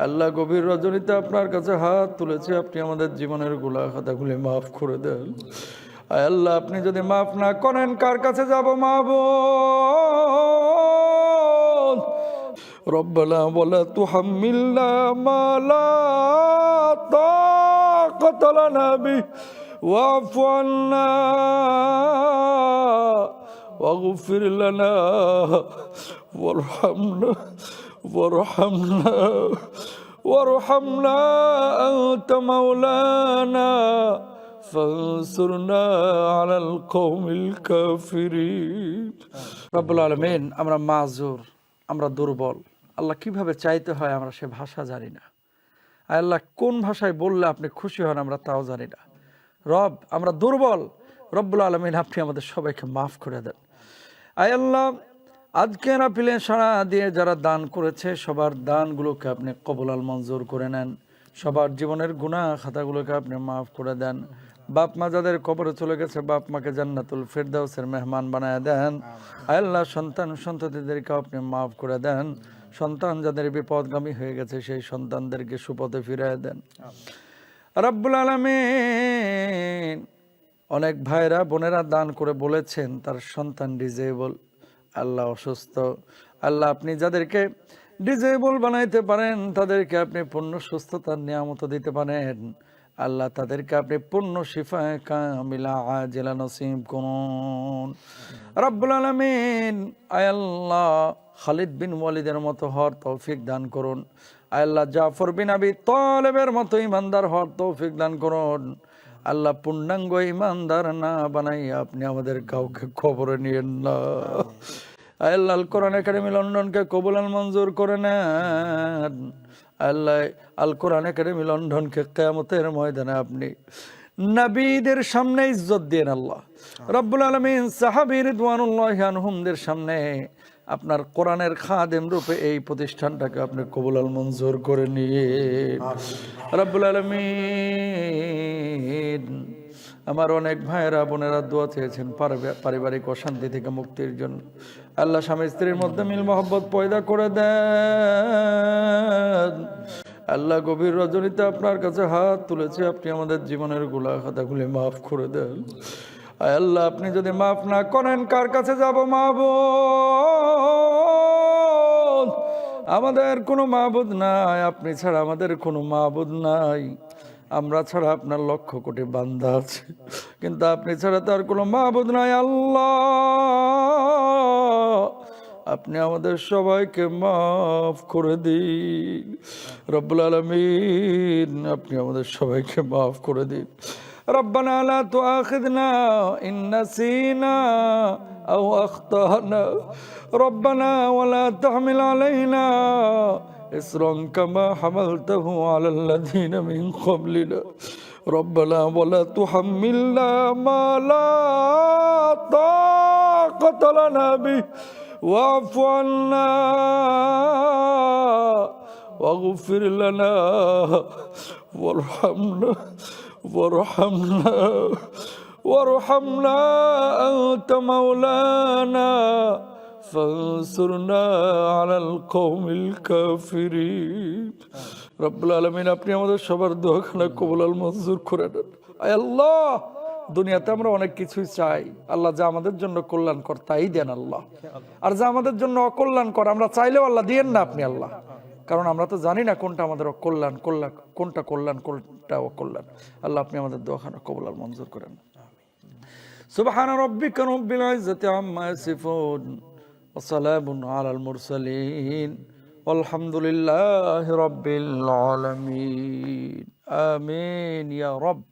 আল্লাহ গভীর রজনীতে আপনার কাছে হাত তুলেছে, আপনি আমাদের জীবনের গুনাহ খাতাগুলি মাফ করে দেন। আয় আল্লাহ, আপনি যদি মাফ না করেন কার কাছে যাব মাবুদ? রব্বানা ওয়ালা তুহাম্মিলনা মা লা তাকাতা লানা বিহি ওয়াফু আন্না واغفر لنا وارحمنا أنت مولانا فانصرنا على القوم الكافرين. রব্বুল আলামিন, আমরা মাজুর, আমরা দুর্বল। আল্লাহ কিভাবে চাইতে হয় আমরা সে ভাষা জানি না। আল্লাহ কোন ভাষায় বললে আপনি খুশি হন আমরা তাও জানি না। রব, আমরা দুর্বল। রব্বুল আলামিন, আপনি আমাদের সবাইকে মাফ করে দেন। আয় আল্লাহ, আজকের আপিলে সারা দিয়ে যারা দান করেছে সবার দানগুলোকে আপনি কবুল মঞ্জুর করে নেন। সবার জীবনের গুনাহ খাতাগুলোকে আপনি মাফ করে দেন। বাপ মা যাদের কবরে চলে গেছে, বাপ মাকে জান্নাতুল ফেরদাউসের মেহমান বানায় দেন। আয় আল্লাহ, সন্তান সন্ততিদেরকে আপনি মাফ করে দেন। সন্তান যাদের বিপদগামী হয়ে গেছে সেই সন্তানদেরকে সুপথে ফিরিয়ে দেন। রব্বুল আলামিন, অনেক ভাইরা বোনেরা দান করে বলেছেন তার সন্তান ডিজেবল, আল্লাহ অসুস্থ। আল্লাহ, আপনি যাদেরকে ডিজেবল বানাইতে পারেন তাদেরকে আপনি পূর্ণ সুস্থতার নিয়ামত দিতে পারেন। আল্লাহ, তাদেরকে আপনি পূর্ণ শিফায়ে কামিলা আজিলা নসিব করুন। রব্বুল আলামিন, আয় আল্লাহ, খালিদ বিন ওয়ালিদের মতো হওয়ার তৌফিক দান করুন। আয় আল্লাহ, জাফর বিন আবি তালেবের মতো ইমানদার হওয়ার তৌফিক দান করুন। আল্লাহ, পূর্ণাঙ্গ ইমানদার না বানাই আপনি আমাদের কাউকে খবরে নিয়েন না। আল্লাহ, আল কোরআন একাডেমি লন্ডনকে কবুল মঞ্জুর করে নেন। আল্লাহ, আল কোরআন একাডেমি লন্ডনকে কিয়ামতের ময়দানে আপনি নবীদের সামনে ইজ্জত দেন। আল্লাহ রব্বুল আলামিন, সাহাবী রিদওয়ানুল্লাহি আনহুমদের সামনে আপনার কোরআনের খাদেম রূপে এই প্রতিষ্ঠানটাকে আপনি কবুল মঞ্জুর করে নিয়ে রব্বুল আলামিন। আমার অনেক ভাইয়েরা বোনেরা দোয়া চেয়েছেন পারিবারিক অশান্তি থেকে মুক্তির জন্য। আল্লাহ, স্বামী স্ত্রীর মধ্যে মিল মহব্বত পয়দা করে দেন। আল্লাহ, গভীর রজনীতে আপনার কাছে হাত তুলেছে, আপনি আমাদের জীবনের গুনাহ খাতাগুলি মাফ করে দেন। আয় আল্লাহ, আপনি যদি মাফ না করেন কার কাছে যাব মাবুদ? আমাদের কোনো মাবুদ নাই, আপনি ছাড়া আমাদের কোনো মাবুদ নাই। আমরা ছাড়া আপনার লক্ষ কোটি বান্দা আছে, কিন্তু আপনি ছাড়া তার কোনো মাবুদ নাই। আল্লাহ, আপনি আমাদের সবাইকে মাফ করে দিন। রব্বুল আলামিন, আপনি আমাদের সবাইকে মাফ করে দিন। রব্বানা লা তুআখিযনা ইন নাসিনা আও আখতানা রব্বানা ওয়া লা তাহমিল আলাইনা ইসরান কামা হামালতাহু আলাল লাযিনা মিন ক্বাবলিনা রব্বানা ওয়া লা তুহাম্মিলনা মা লা তাকাতা লানা বিহি ওয়াফু আন্না ওয়াগফির লানা وارحمنا أنت مولانا فانصرنا على القوم الكافرين. রব্বুল আলামিন, আপনি আমাদের সবার দোয়াখানা কবুল মঞ্জুর করে নেন। আয় আল্লাহ, দুনিয়াতে আমরা অনেক কিছুই চাই, আল্লাহ যা আমাদের জন্য কল্যাণকর তাই দেন আল্লাহ। আর যা আমাদের জন্য অকল্যাণকর আমরা চাইলেও আল্লাহ দিয়েন না আপনি আল্লাহ, কারণ আমরা তো জানি না কোনটা আমাদের অকল্যাণ, কোনটা কল্যাণ, কোনটা অকল্যাণ। আল্লাহ, আপনি আমাদের দোয়াখানা কবুল মঞ্জুর করেন। সুবহানা রাব্বিকা রাব্বিল ইজ্জাতি আম্মা ইয়াসিফুন ওয়া সালামুন আলাল মুরসালিন ওয়ালহামদুলিল্লাহি রাব্বিল আলামিন। আমিন ইয়া রাbb।